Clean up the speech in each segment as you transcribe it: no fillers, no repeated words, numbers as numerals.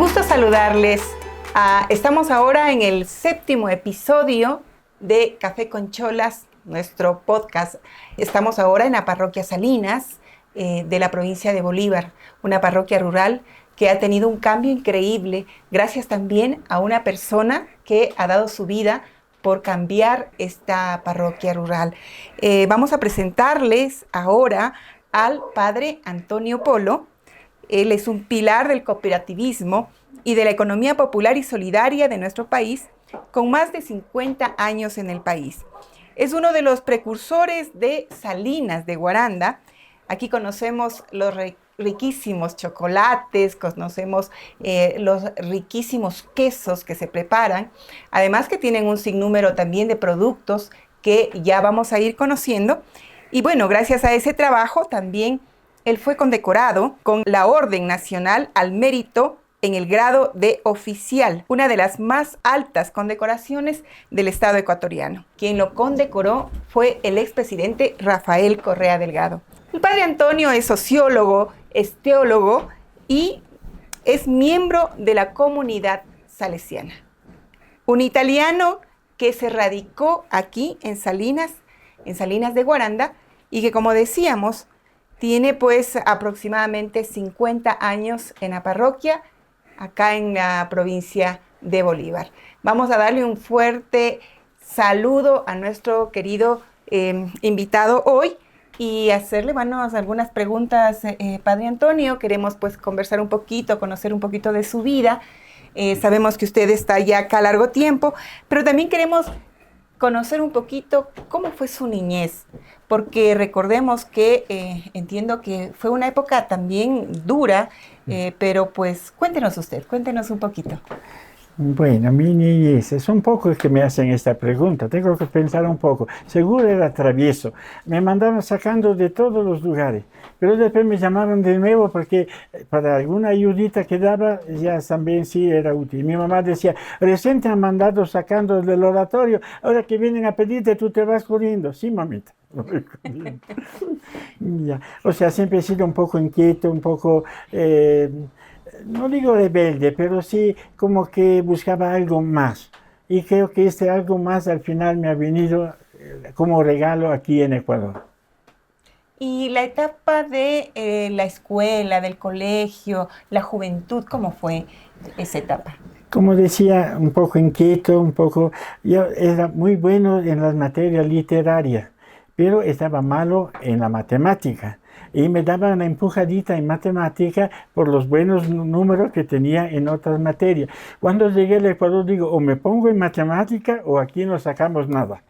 gusto saludarles. Estamos ahora en el 7º episodio de Café con Cholas, nuestro podcast. Estamos ahora en la parroquia Salinas de la provincia de Bolívar, una parroquia rural que ha tenido un cambio increíble, gracias también a una persona que ha dado su vida por cambiar esta parroquia rural. Vamos a presentarles ahora al padre Antonio Polo. Él es un pilar del cooperativismo y de la economía popular y solidaria de nuestro país, con más de 50 años en el país. Es uno de los precursores de Salinas de Guaranda. Aquí conocemos los riquísimos chocolates, conocemos los riquísimos quesos que se preparan, además que tienen un sinnúmero también de productos que ya vamos a ir conociendo. Y bueno, gracias a ese trabajo también él fue condecorado con la Orden Nacional al Mérito en el grado de oficial, una de las más altas condecoraciones del Estado ecuatoriano. Quien lo condecoró fue el expresidente Rafael Correa Delgado. El padre Antonio es sociólogo, es teólogo y es miembro de la comunidad salesiana. Un italiano que se radicó aquí en Salinas de Guaranda, y que, como decíamos, tiene pues aproximadamente 50 años en la parroquia, acá en la provincia de Bolívar. Vamos a darle un fuerte saludo a nuestro querido invitado hoy y hacerle algunas preguntas, padre Antonio. Queremos pues conversar un poquito, conocer un poquito de su vida. Sabemos que usted está ya acá largo tiempo, pero también queremos conocer un poquito cómo fue su niñez, porque recordemos que entiendo que fue una época también dura, pero pues cuéntenos un poquito. Bueno, mi niñez, es un poco que me hacen esta pregunta, tengo que pensar un poco. Seguro era travieso, me mandaban sacando de todos los lugares, pero después me llamaron de nuevo porque para alguna ayudita que daba, ya también sí era útil. Mi mamá decía, recién te han mandado sacando del oratorio, ahora que vienen a pedirte tú te vas corriendo. Sí, mamita. Ya. O sea, siempre he sido un poco inquieto, un poco... no digo rebelde, pero sí como que buscaba algo más. Y creo que este algo más al final me ha venido como regalo aquí en Ecuador. Y la etapa de la escuela, del colegio, la juventud, ¿cómo fue esa etapa? Como decía, un poco inquieto, yo era muy bueno en las materias literarias, pero estaba malo en la matemática. Y me daba una empujadita en matemática por los buenos números que tenía en otras materias. Cuando llegué al Ecuador digo, o me pongo en matemática o aquí no sacamos nada.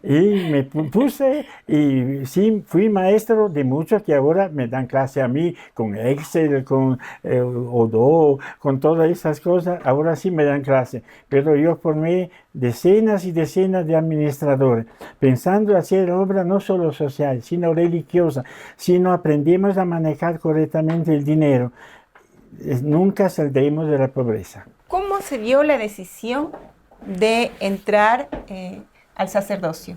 Y me puse y sí, fui maestro de muchos que ahora me dan clase a mí con Excel, con Odoo, con todas esas cosas, ahora sí me dan clase. Pero yo formé decenas y decenas de administradores, pensando hacer obra no solo social, sino religiosa, sino aprendemos a manejar correctamente el dinero. Nunca saldremos de la pobreza. ¿Cómo se dio la decisión de entrar al sacerdocio?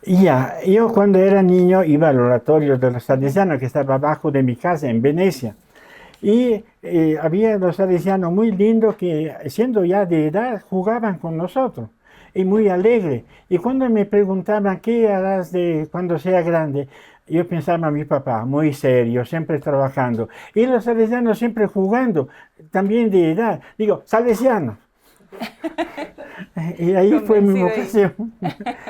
Ya, yo cuando era niño iba al oratorio de los salesianos que estaba abajo de mi casa en Venecia. Y había los salesianos muy lindos que, siendo ya de edad, jugaban con nosotros. Y muy alegre. Y cuando me preguntaban, ¿qué harás cuando sea grande? Yo pensaba a mi papá, muy serio, siempre trabajando. Y los salesianos siempre jugando, también de edad. Digo, salesianos. Y ahí fue mi vocación.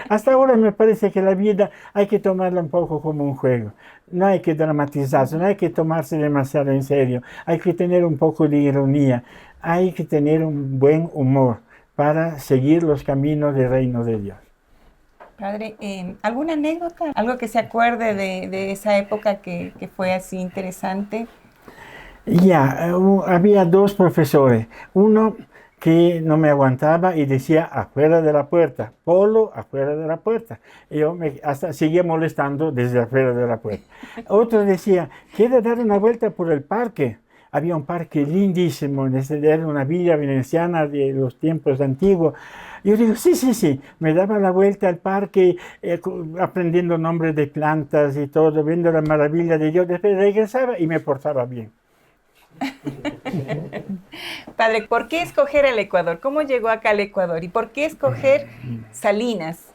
Hasta ahora me parece que la vida hay que tomarla un poco como un juego. No hay que dramatizarse, no hay que tomarse demasiado en serio. Hay que tener un poco de ironía, hay que tener un buen humor para seguir los caminos del reino de Dios. Padre, ¿alguna anécdota? ¿Algo que se acuerde de esa época que fue así interesante? Ya, había dos profesores. Uno que no me aguantaba y decía afuera de la puerta, Polo, afuera de la puerta. Y yo hasta seguía molestando desde afuera de la puerta. Otro decía, ¿quiere dar una vuelta por el parque? Había un parque lindísimo, era una villa veneciana de los tiempos antiguos. Yo digo, sí, me daba la vuelta al parque, aprendiendo nombres de plantas y todo, viendo la maravilla de Dios. Después regresaba y me portaba bien. Padre, ¿por qué escoger el Ecuador? ¿Cómo llegó acá al Ecuador? ¿Y por qué escoger Salinas?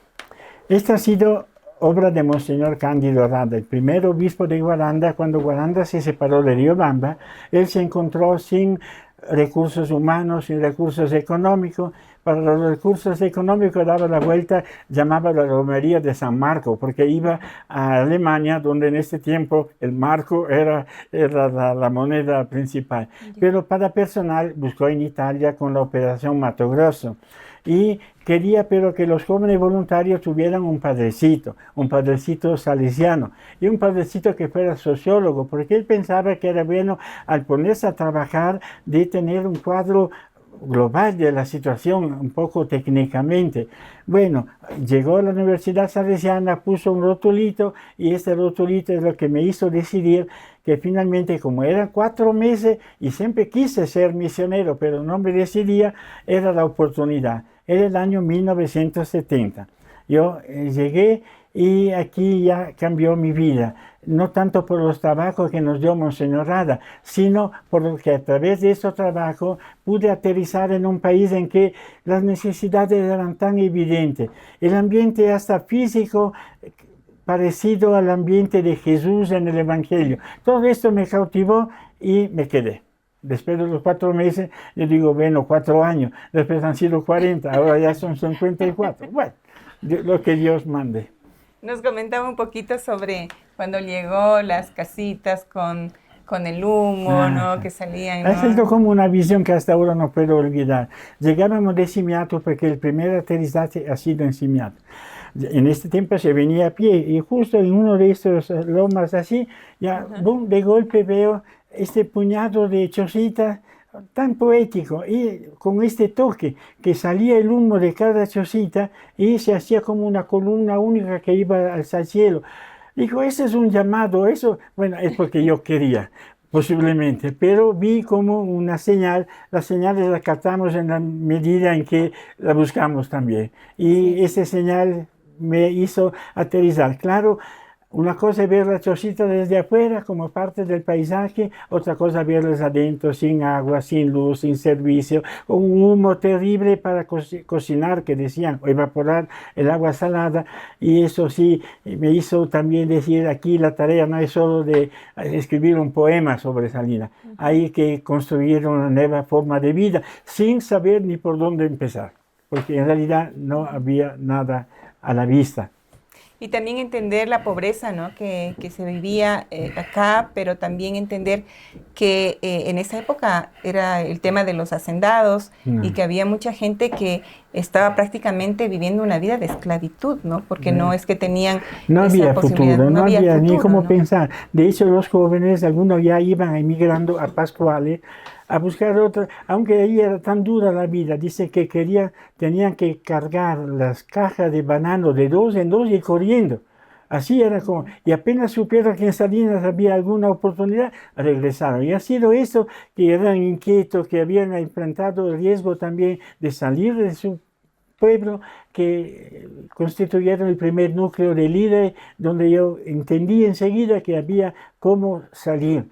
Esta ha sido obra de Monseñor Cándido Rada, el primer obispo de Guaranda. Cuando Guaranda se separó de Riobamba, él se encontró sin recursos humanos, sin recursos económicos. Para los recursos económicos daba la vuelta, llamaba la romería de San Marco, porque iba a Alemania, donde en este tiempo el marco era la moneda principal. Pero para personal buscó en Italia con la Operación Mato Grosso. Y quería pero que los jóvenes voluntarios tuvieran un padrecito salesiano y un padrecito que fuera sociólogo, porque él pensaba que era bueno al ponerse a trabajar de tener un cuadro global de la situación, un poco técnicamente. Bueno, llegó a la Universidad Salesiana, puso un rotulito y este rotulito es lo que me hizo decidir que finalmente, como eran 4 meses y siempre quise ser misionero, pero no me decidía, era la oportunidad. Era el año 1970. Yo llegué y aquí ya cambió mi vida. No tanto por los trabajos que nos dio Monseñor Rada, sino porque a través de esos trabajos pude aterrizar en un país en que las necesidades eran tan evidentes. El ambiente hasta físico parecido al ambiente de Jesús en el Evangelio. Todo esto me cautivó y me quedé. Después de los 4 meses, yo digo, bueno, 4 años, después han sido 40, ahora ya son 54. Bueno, lo que Dios mande. Nos comentaba un poquito sobre cuando llegó las casitas con el humo, ¿no? Que salían, ¿no? Ha sido como una visión que hasta ahora no puedo olvidar. Llegábamos de Simiato porque el primer aterrizaje ha sido en Simiato. En este tiempo se venía a pie y justo en uno de estos lomas así, ya boom, de golpe veo este puñado de chocitas tan poético y con este toque que salía el humo de cada chocita y se hacía como una columna única que iba al cielo. Dijo, ese es un llamado, eso, bueno, es porque yo quería, posiblemente, pero vi como una señal, las señales las captamos en la medida en que la buscamos también. Y esa señal me hizo aterrizar. Claro, una cosa es ver la chocita desde afuera como parte del paisaje, otra cosa verlas adentro sin agua, sin luz, sin servicio, con un humo terrible para cocinar, que decían, o evaporar el agua salada. Y eso sí me hizo también decir, aquí la tarea no es solo de escribir un poema sobre Salinas, hay que construir una nueva forma de vida sin saber ni por dónde empezar, porque en realidad no había nada a la vista. Y también entender la pobreza, ¿no? que se vivía acá, pero también entender que en esa época era el tema de los hacendados y que había mucha gente que estaba prácticamente viviendo una vida de esclavitud, ¿no? Porque no es que tenían no esa había posibilidad, futuro, no había futuro, ni cómo ¿no? pensar. De hecho, los jóvenes, algunos ya iban emigrando a Pascuales a buscar otra, aunque ahí era tan dura la vida, dice que tenían que cargar las cajas de banano de 2 en 2 y corriendo. Así era como, y apenas supieron que en Salinas había alguna oportunidad, regresaron. Y ha sido eso, que eran inquietos, que habían enfrentado el riesgo también de salir de su pueblo, que constituyeron el primer núcleo de líderes, donde yo entendí enseguida que había cómo salir.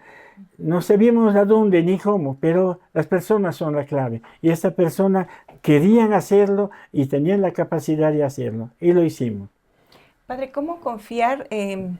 No sabíamos a dónde ni cómo, pero las personas son la clave. Y estas personas querían hacerlo y tenían la capacidad de hacerlo. Y lo hicimos. Padre, ¿cómo confiar en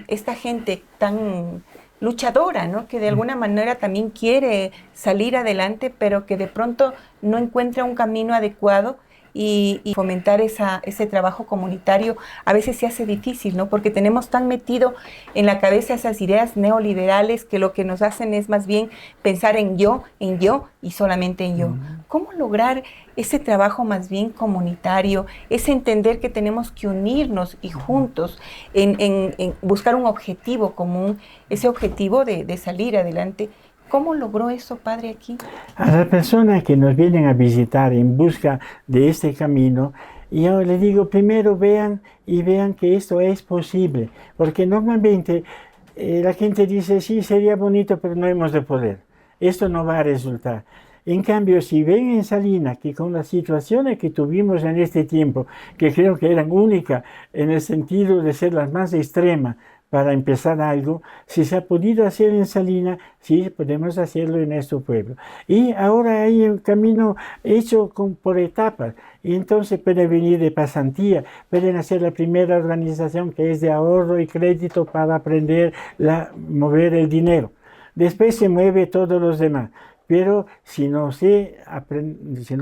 esta gente tan luchadora, ¿no? Que de alguna manera también quiere salir adelante, pero que de pronto no encuentra un camino adecuado? Y fomentar ese trabajo comunitario a veces se hace difícil, ¿no? Porque tenemos tan metido en la cabeza esas ideas neoliberales que lo que nos hacen es más bien pensar en yo y solamente en yo. ¿Cómo lograr ese trabajo más bien comunitario, ese entender que tenemos que unirnos y juntos en buscar un objetivo común, ese objetivo de salir adelante? ¿Cómo logró eso, Padre, aquí? A las personas que nos vienen a visitar en busca de este camino, yo les digo, primero vean que esto es posible, porque normalmente la gente dice, sí, sería bonito, pero no hemos de poder. Esto no va a resultar. En cambio, si ven en Salinas que con las situaciones que tuvimos en este tiempo, que creo que eran únicas en el sentido de ser las más extremas, para empezar algo. Si se ha podido hacer en Salinas, sí podemos hacerlo en nuestro pueblo. Y ahora hay un camino hecho por etapas. Y entonces pueden venir de pasantía, pueden hacer la primera organización que es de ahorro y crédito para aprender a mover el dinero. Después se mueve todos los demás. Pero si no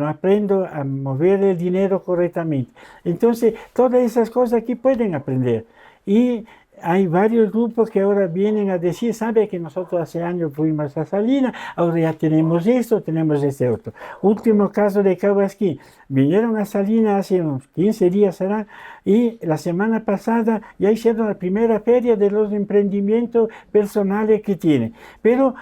aprendo a mover el dinero correctamente, entonces todas esas cosas aquí pueden aprender. Y hay varios grupos que ahora vienen a decir, sabe que nosotros hace años fuimos a Salinas, ahora ya tenemos esto, tenemos este otro. Último caso de Cabasquí, vinieron a Salinas hace unos 15 días, ¿será? Y la semana pasada ya hicieron la primera feria de los emprendimientos personales que tienen. Pero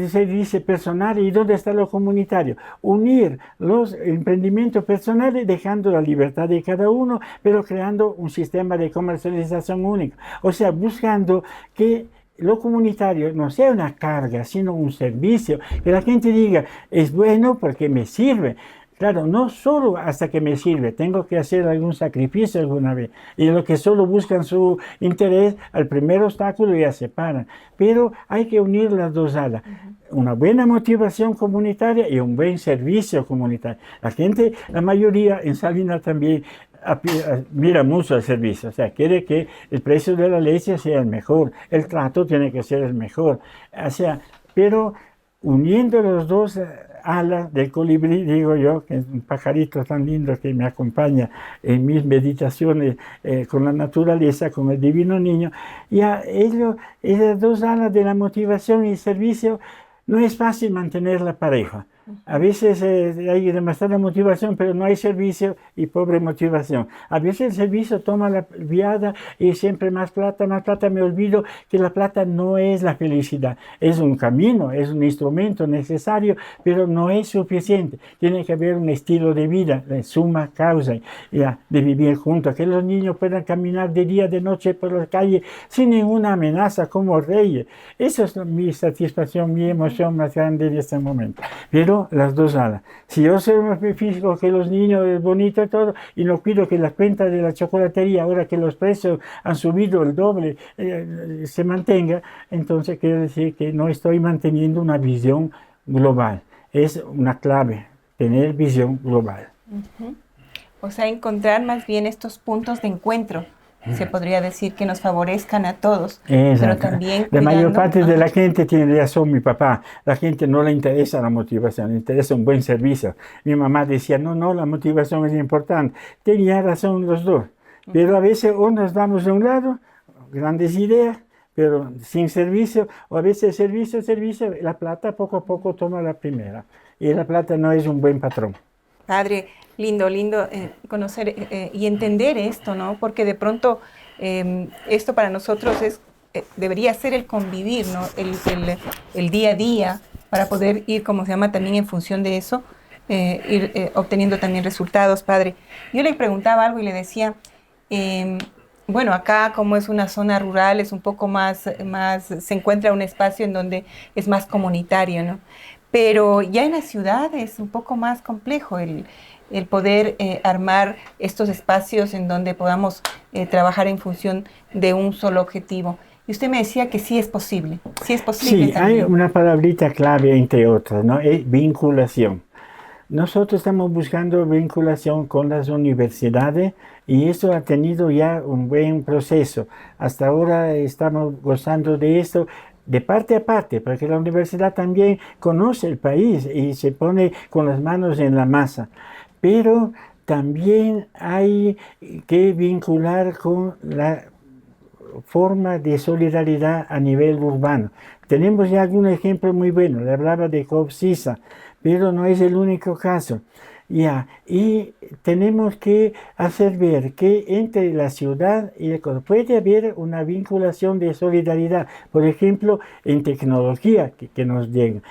se dice personal, ¿y dónde está lo comunitario? Unir los emprendimientos personales dejando la libertad de cada uno, pero creando un sistema de comercialización único. O sea, buscando que lo comunitario no sea una carga, sino un servicio, que la gente diga, es bueno porque me sirve. Claro, no solo hasta que me sirve, tengo que hacer algún sacrificio alguna vez. Y los que solo buscan su interés, al primer obstáculo ya se paran. Pero hay que unir las dos alas. Una buena motivación comunitaria y un buen servicio comunitario. La gente, la mayoría en Salinas también mira mucho al servicio. O sea, quiere que el precio de la leche sea el mejor, el trato tiene que ser el mejor. O sea, pero uniendo los dos alas del colibrí, digo yo, que es un pajarito tan lindo que me acompaña en mis meditaciones con la naturaleza, con el divino niño, y a esas dos alas de la motivación y el servicio, no es fácil mantener la pareja. A veces hay demasiada motivación, pero no hay servicio y pobre motivación. A veces el servicio toma la viada y siempre más plata, me olvido que la plata no es la felicidad. Es un camino, es un instrumento necesario, pero no es suficiente. Tiene que haber un estilo de vida, de suma causa, ya, de vivir juntos, que los niños puedan caminar de día, de noche por las calles sin ninguna amenaza como reyes. Esa es mi satisfacción, mi emoción más grande en este momento. Pero las dos alas. Si yo soy más físico que los niños, es bonito y todo, y no pido que las cuentas de la chocolatería, ahora que los precios han subido el doble, se mantenga, entonces quiere decir que no estoy manteniendo una visión global. Es una clave, tener visión global. O sea, encontrar más bien estos puntos de encuentro. Se podría decir que nos favorezcan a todos, pero también la mayor parte de la gente tiene razón, mi papá. La gente no le interesa la motivación, le interesa un buen servicio. Mi mamá decía, no, la motivación es importante. Tenía razón los dos. Pero a veces o nos damos de un lado, grandes ideas, pero sin servicio, o a veces servicio, la plata poco a poco toma la primera. Y la plata no es un buen patrón. Padre, lindo conocer y entender esto, ¿no? Porque de pronto esto para nosotros debería ser el convivir, ¿no? El día a día, para poder ir, como se llama, también en función de eso, ir obteniendo también resultados, Padre. Yo le preguntaba algo y le decía, bueno, acá como es una zona rural, es un poco más, se encuentra un espacio en donde es más comunitario, ¿no? Pero ya en la ciudad es un poco más complejo el poder armar estos espacios en donde podamos trabajar en función de un solo objetivo. Y usted me decía que sí es posible. Sí, también. Hay una palabrita clave entre otras, ¿no? Es vinculación. Nosotros estamos buscando vinculación con las universidades y eso ha tenido ya un buen proceso. Hasta ahora estamos gozando de esto de parte a parte, porque la universidad también conoce el país y se pone con las manos en la masa. Pero también hay que vincular con la forma de solidaridad a nivel urbano. Tenemos ya algún ejemplo muy bueno, le hablaba de Copsisa, pero no es el único caso. Y tenemos que hacer ver que entre la ciudad y el campo puede haber una vinculación de solidaridad, por ejemplo, en tecnología que nos llega,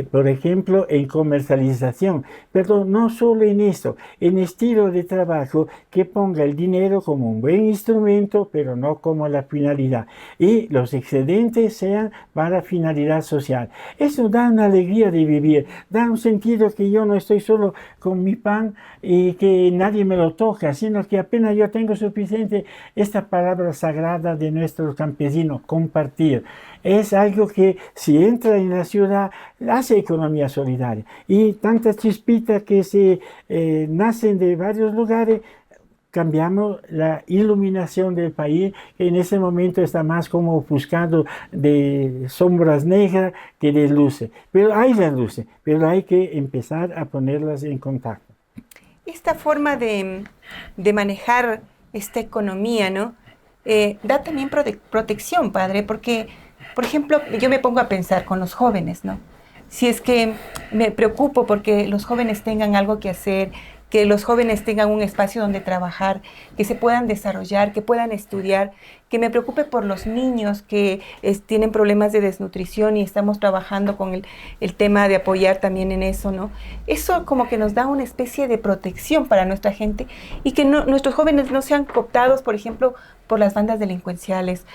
por ejemplo, en comercialización, pero no solo en eso, en estilo de trabajo que ponga el dinero como un buen instrumento, pero no como la finalidad, y los excedentes sean para finalidad social. Eso da una alegría de vivir, da un sentido que yo no estoy solo con mi mi pan y que nadie me lo toca, sino que apenas yo tengo suficiente. Esta palabra sagrada de nuestros campesinos, compartir, es algo que si entra en la ciudad hace economía solidaria. Y tantas chispitas que se nacen de varios lugares, cambiamos la iluminación del país, que en ese momento está más como ofuscado de sombras negras que de luces. Pero hay las luces, pero hay que empezar a ponerlas en contacto. Esta forma de manejar esta economía, ¿no? Da también protección, padre, porque, por ejemplo, yo me pongo a pensar con los jóvenes, ¿no? Si es que me preocupo porque los jóvenes tengan algo que hacer, que los jóvenes tengan un espacio donde trabajar, que se puedan desarrollar, que puedan estudiar, que me preocupe por los niños que tienen problemas de desnutrición y estamos trabajando con el tema de apoyar también en eso, ¿no? Eso como que nos da una especie de protección para nuestra gente y que nuestros jóvenes no sean cooptados, por ejemplo, por las bandas delincuenciales,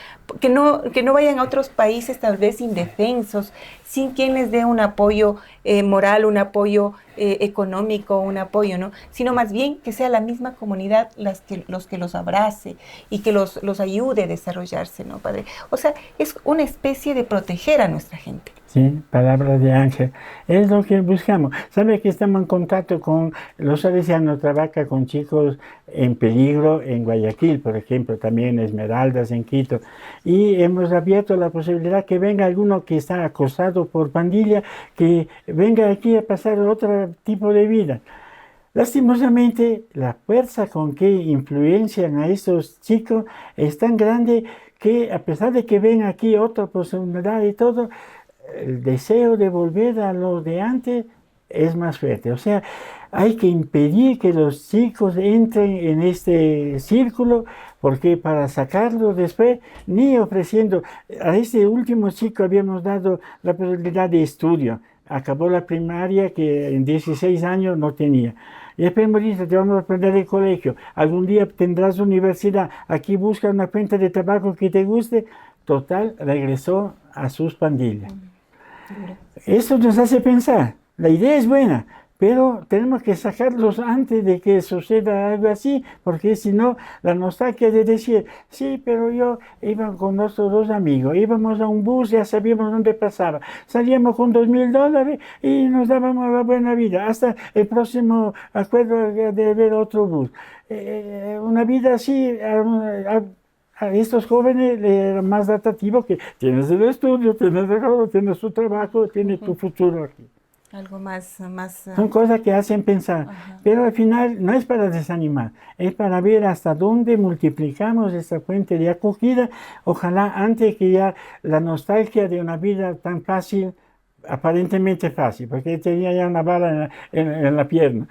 que no vayan a otros países tal vez indefensos, sin quien les dé un apoyo moral, un apoyo económico, un apoyo, ¿no? Sino más bien que sea la misma comunidad los que los abrace y que los ayude a desarrollarse, ¿no, padre? O sea, es una especie de proteger a nuestra gente. Sí, palabras de ángel. Es lo que buscamos. Sabe que estamos en contacto con los salesianos, trabaja con chicos en peligro en Guayaquil, por ejemplo, también Esmeraldas en Quito. Y hemos abierto la posibilidad que venga alguno que está acosado por pandilla, que venga aquí a pasar otro tipo de vida. Lastimosamente, la fuerza con que influencian a estos chicos es tan grande que a pesar de que ven aquí otra posibilidad y todo, el deseo de volver a lo de antes es más fuerte. O sea, hay que impedir que los chicos entren en este círculo, porque para sacarlos después, ni ofreciendo, a este último chico habíamos dado la posibilidad de estudio. Acabó la primaria que en 16 años no tenía. Y después me dice, te vamos a aprender el colegio, algún día tendrás universidad, aquí busca una fuente de trabajo que te guste. Total, regresó a sus pandillas. Eso nos hace pensar, la idea es buena, pero tenemos que sacarlos antes de que suceda algo así, porque si no, la nostalgia de decir, sí, pero yo iba con nuestros dos amigos, íbamos a un bus, ya sabíamos dónde pasaba, salíamos con $2,000 y nos dábamos la buena vida, hasta el próximo acuerdo de ver otro bus. Una vida así... A estos jóvenes les era más atractivo que tienes el estudio, tienes tu trabajo, tienes tu futuro aquí. Algo más... Son cosas que hacen pensar, pero al final no es para desanimar, es para ver hasta dónde multiplicamos esta fuente de acogida. Ojalá antes que ya la nostalgia de una vida tan fácil, aparentemente fácil, porque tenía ya una bala en la pierna,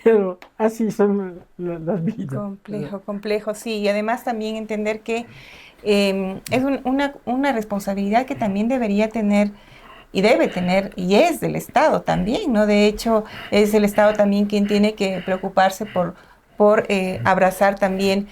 pero así son las vidas. Complejo, sí, y además también entender que es una responsabilidad que también debería tener y debe tener, y es del Estado también, ¿no? De hecho, es el Estado también quien tiene que preocuparse por abrazar también,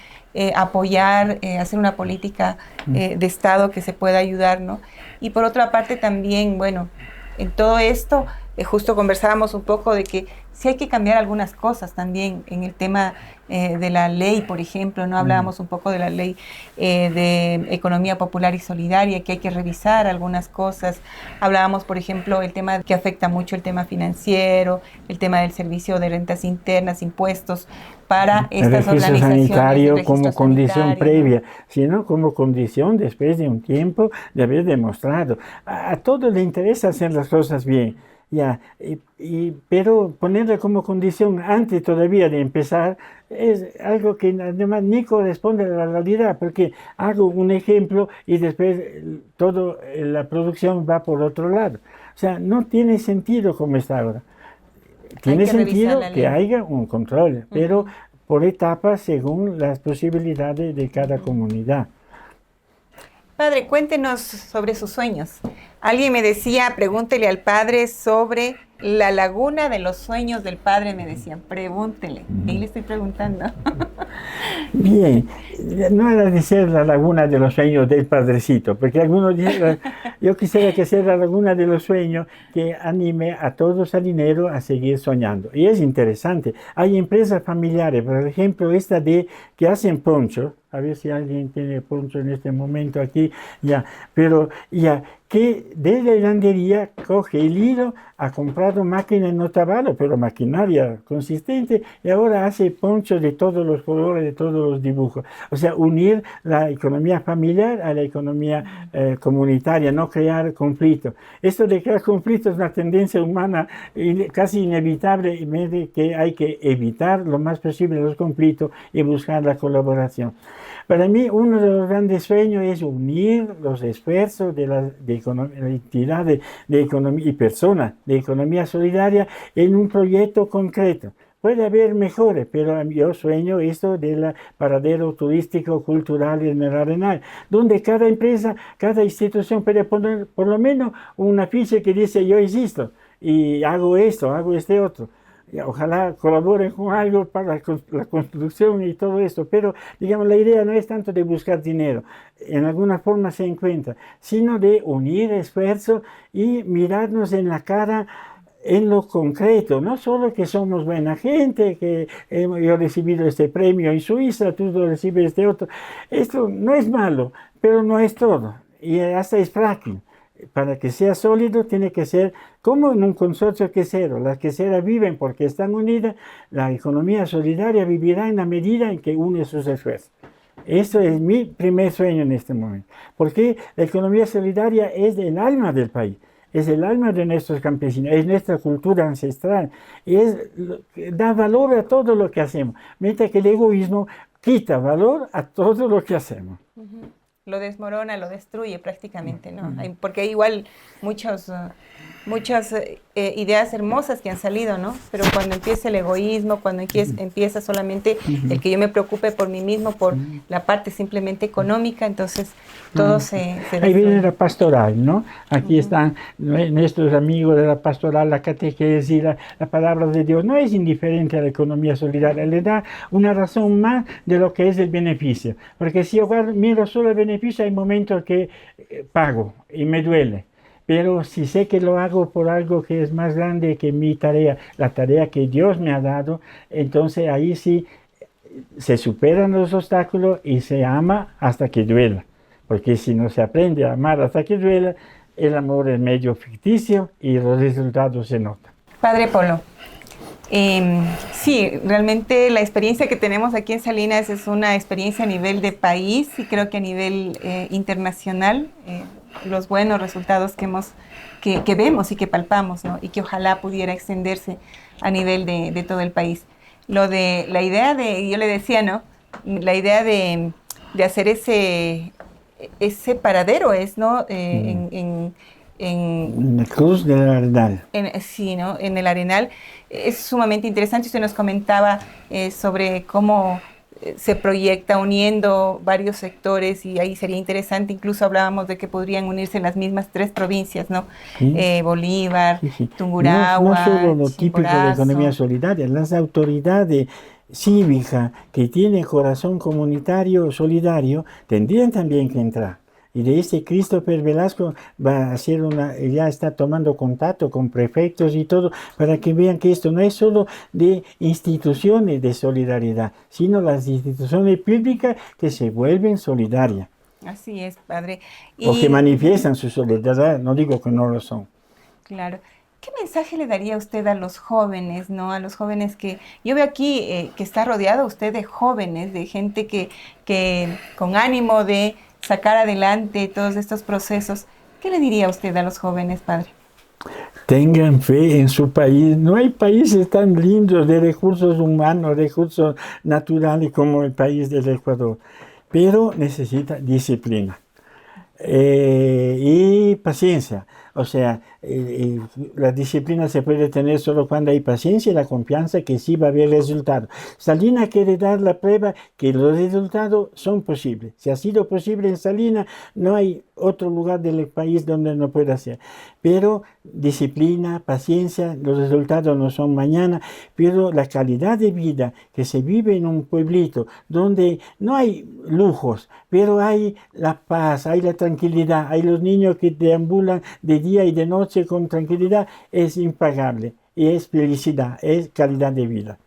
apoyar, hacer una política de Estado que se pueda ayudar, ¿no? Y por otra parte también, bueno, en todo esto, justo conversábamos un poco de que sí hay que cambiar algunas cosas también en el tema de la ley, por ejemplo, ¿no? Hablábamos un poco de la ley de economía popular y solidaria, que hay que revisar algunas cosas. Hablábamos, por ejemplo, el tema que afecta mucho el tema financiero, el tema del servicio de rentas internas, impuestos para estas organizaciones. Sanitario como condición previa, sino como condición después de un tiempo de haber demostrado. A todos les interesa hacer las cosas bien. Ya, pero ponerla como condición antes todavía de empezar es algo que además ni corresponde a la realidad, porque hago un ejemplo y después toda la producción va por otro lado. O sea, no tiene sentido como está ahora. Tiene sentido que haya un control, pero por etapas según las posibilidades de cada comunidad. Padre, cuéntenos sobre sus sueños. Alguien me decía, pregúntele al padre sobre la laguna de los sueños del padre, me decían, pregúntele. Y le estoy preguntando. Bien, no era de ser la laguna de los sueños del padrecito, porque algunos dicen, yo quisiera que sea la laguna de los sueños que anime a todos los salineros a seguir soñando. Y es interesante, hay empresas familiares, por ejemplo, esta de que hacen poncho, a ver si alguien tiene poncho en este momento aquí, ya, pero ya, que de la hilandería coge el hilo, ha comprado máquinas en Otavalo, pero maquinaria consistente, y ahora hace ponchos de todos los colores, de todos los dibujos. O sea, unir la economía familiar a la economía comunitaria, no crear conflictos. Esto de crear conflictos es una tendencia humana casi inevitable, que hay que evitar lo más posible los conflictos y buscar la colaboración. Para mí, uno de los grandes sueños es unir los esfuerzos de la entidad de economía y personas de economía solidaria en un proyecto concreto. Puede haber mejores, pero yo sueño esto del paradero turístico cultural en el Arenal, donde cada empresa, cada institución puede poner por lo menos una ficha que dice yo existo y hago esto, hago este otro. Ojalá colaboren con algo para la construcción y todo esto, pero digamos la idea no es tanto de buscar dinero, en alguna forma se encuentra, sino de unir esfuerzos y mirarnos en la cara en lo concreto, no solo que somos buena gente, que yo he recibido este premio en Suiza, tú lo recibes este otro, esto no es malo, pero no es todo, y hasta es frágil. Para que sea sólido tiene que ser como en un consorcio quesero. Las queseras viven porque están unidas, la economía solidaria vivirá en la medida en que une sus esfuerzos. Eso es mi primer sueño en este momento, porque la economía solidaria es el alma del país, es el alma de nuestros campesinos, es nuestra cultura ancestral, da valor a todo lo que hacemos, mientras que el egoísmo quita valor a todo lo que hacemos. Lo desmorona, lo destruye prácticamente, ¿no? Porque hay igual muchas ideas hermosas que han salido, ¿no? Pero cuando empieza el egoísmo, cuando empieza solamente el que yo me preocupe por mí mismo, por la parte simplemente económica, entonces todo se Ahí viene la pastoral, ¿no? Aquí están nuestros amigos de la pastoral, la catequesis, la palabra de Dios. No es indiferente a la economía solidaria, le da una razón más de lo que es el beneficio. Porque si yo miro solo el beneficio, hay momentos que pago y me duele. Pero si sé que lo hago por algo que es más grande que mi tarea, la tarea que Dios me ha dado, entonces ahí sí se superan los obstáculos y se ama hasta que duela. Porque si no se aprende a amar hasta que duela, el amor es medio ficticio y los resultados se notan. Padre Polo, sí, realmente la experiencia que tenemos aquí en Salinas es una experiencia a nivel de país y creo que a nivel internacional. Los buenos resultados que vemos y que palpamos, ¿no? Y que ojalá pudiera extenderse a nivel de todo el país. La idea yo le decía, ¿no? La idea de hacer ese paradero es, ¿no? En la Cruz del Arenal. Sí, ¿no? En el Arenal. Es sumamente interesante. Usted nos comentaba sobre cómo se proyecta uniendo varios sectores y ahí sería interesante, incluso hablábamos de que podrían unirse las mismas 3 provincias, ¿no? Sí. Bolívar, sí. Tungurahua, no solo lo típico de la economía solidaria, las autoridades cívicas que tienen corazón comunitario solidario tendrían también que entrar. Y de este Christopher Velasco va a hacer ya está tomando contacto con prefectos y todo, para que vean que esto no es solo de instituciones de solidaridad, sino las instituciones públicas que se vuelven solidarias. Así es, padre. O que manifiestan su solidaridad, no digo que no lo son. Claro. ¿Qué mensaje le daría usted a los jóvenes, ¿no? A los jóvenes que... Yo veo aquí que está rodeado usted de jóvenes, de gente que con ánimo de sacar adelante todos estos procesos. ¿Qué le diría usted a los jóvenes, padre? Tengan fe en su país. No hay países tan lindos de recursos humanos, recursos naturales como el país del Ecuador, pero necesita disciplina y paciencia. O sea, La disciplina se puede tener solo cuando hay paciencia y la confianza que sí va a haber resultado. Salinas quiere dar la prueba que los resultados son posibles. Si ha sido posible en Salinas, no hay otro lugar del país donde no pueda ser. Pero disciplina, paciencia, los resultados no son mañana, pero la calidad de vida que se vive en un pueblito donde no hay lujos, pero hay la paz, hay la tranquilidad, hay los niños que deambulan de día y de noche con tranquilidad, es impagable. Y es felicidad, es calidad de vida.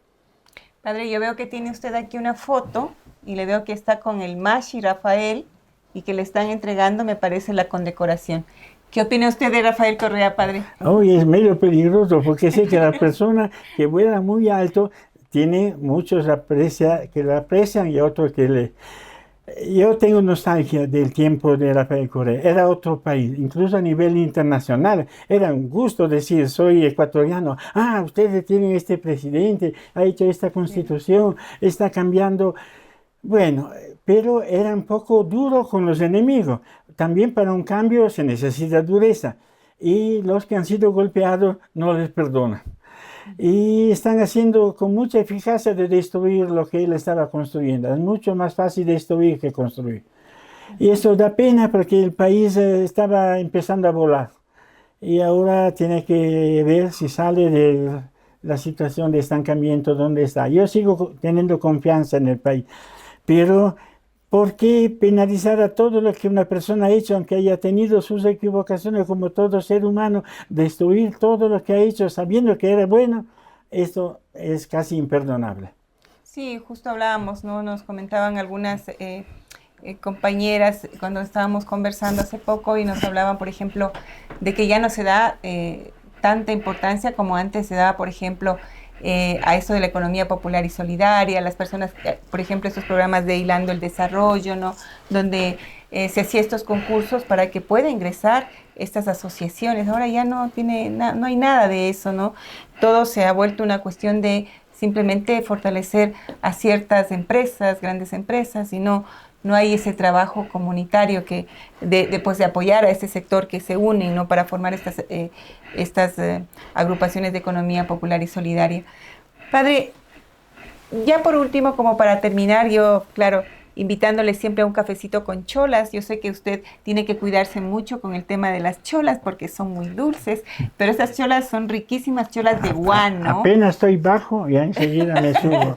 Padre, yo veo que tiene usted aquí una foto y le veo que está con el Mashi Rafael y que le están entregando, me parece, la condecoración. ¿Qué opina usted de Rafael Correa, padre? Hoy es medio peligroso porque sé que la persona que vuela muy alto tiene muchos que lo aprecian y otros que le... Yo tengo nostalgia del tiempo de Rafael Correa. Era otro país, incluso a nivel internacional. Era un gusto decir, soy ecuatoriano. Ah, ustedes tienen este presidente, ha hecho esta constitución, está cambiando. Bueno, pero era un poco duro con los enemigos. También para un cambio se necesita dureza. Y los que han sido golpeados no les perdonan. Y están haciendo con mucha eficacia de destruir lo que él estaba construyendo. Es mucho más fácil destruir que construir. Y eso da pena porque el país estaba empezando a volar. Y ahora tiene que ver si sale de la situación de estancamiento donde está. Yo sigo teniendo confianza en el país. Pero ¿por qué penalizar a todo lo que una persona ha hecho, aunque haya tenido sus equivocaciones como todo ser humano? Destruir todo lo que ha hecho sabiendo que era bueno, esto es casi imperdonable. Sí, justo hablábamos, ¿no? Nos comentaban algunas compañeras cuando estábamos conversando hace poco y nos hablaban, por ejemplo, de que ya no se da tanta importancia como antes se daba, por ejemplo, a esto de la economía popular y solidaria, las personas, por ejemplo, estos programas de Hilando el Desarrollo, ¿no? Donde se hacía estos concursos para que pueda ingresar estas asociaciones. Ahora ya no hay nada de eso, ¿no? Todo se ha vuelto una cuestión de simplemente fortalecer a ciertas empresas, grandes empresas, y no hay ese trabajo comunitario de apoyar a este sector que se une, ¿no? Para formar estas agrupaciones de economía popular y solidaria. Padre, ya por último, como para terminar, yo, claro, invitándole siempre a un cafecito con cholas. Yo sé que usted tiene que cuidarse mucho con el tema de las cholas porque son muy dulces, pero estas cholas son riquísimas, cholas de guano. Apenas estoy bajo y enseguida me subo.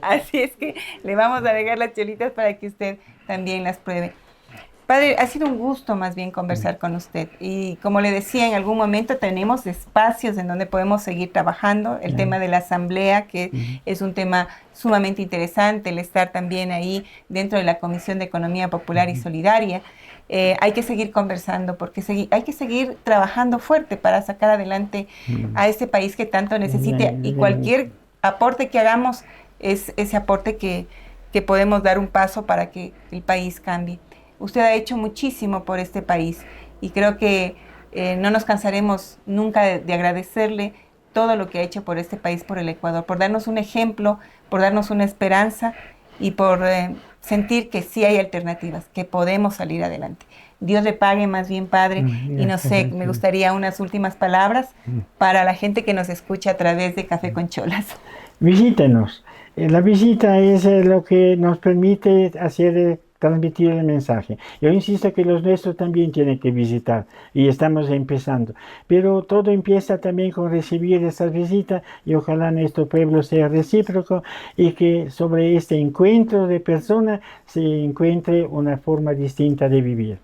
Así es que le vamos a agregar las cholitas para que usted también las pruebe. Padre, ha sido un gusto más bien conversar con usted y como le decía, en algún momento tenemos espacios en donde podemos seguir trabajando, el tema de la asamblea, que es un tema sumamente interesante, el estar también ahí dentro de la Comisión de Economía Popular y Solidaria. Hay que seguir conversando porque hay que seguir trabajando fuerte para sacar adelante a este país que tanto necesita y cualquier aporte que hagamos es ese aporte que podemos dar un paso para que el país cambie. Usted ha hecho muchísimo por este país y creo que no nos cansaremos nunca de agradecerle todo lo que ha hecho por este país, por el Ecuador, por darnos un ejemplo, por darnos una esperanza y por sentir que sí hay alternativas, que podemos salir adelante. Dios le pague más bien, Padre, y no sé, me gustaría unas últimas palabras para la gente que nos escucha a través de Café con Cholas. Visítenos. La visita es lo que nos permite transmitir el mensaje. Yo insisto que los nuestros también tienen que visitar y estamos empezando. Pero todo empieza también con recibir esas visitas y ojalá nuestro pueblo sea recíproco y que sobre este encuentro de personas se encuentre una forma distinta de vivir.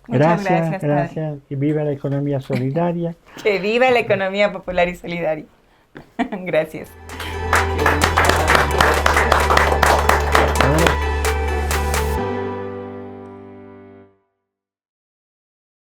Muchas gracias. Gracias. Que viva la economía solidaria. Que viva la economía popular y solidaria. Gracias.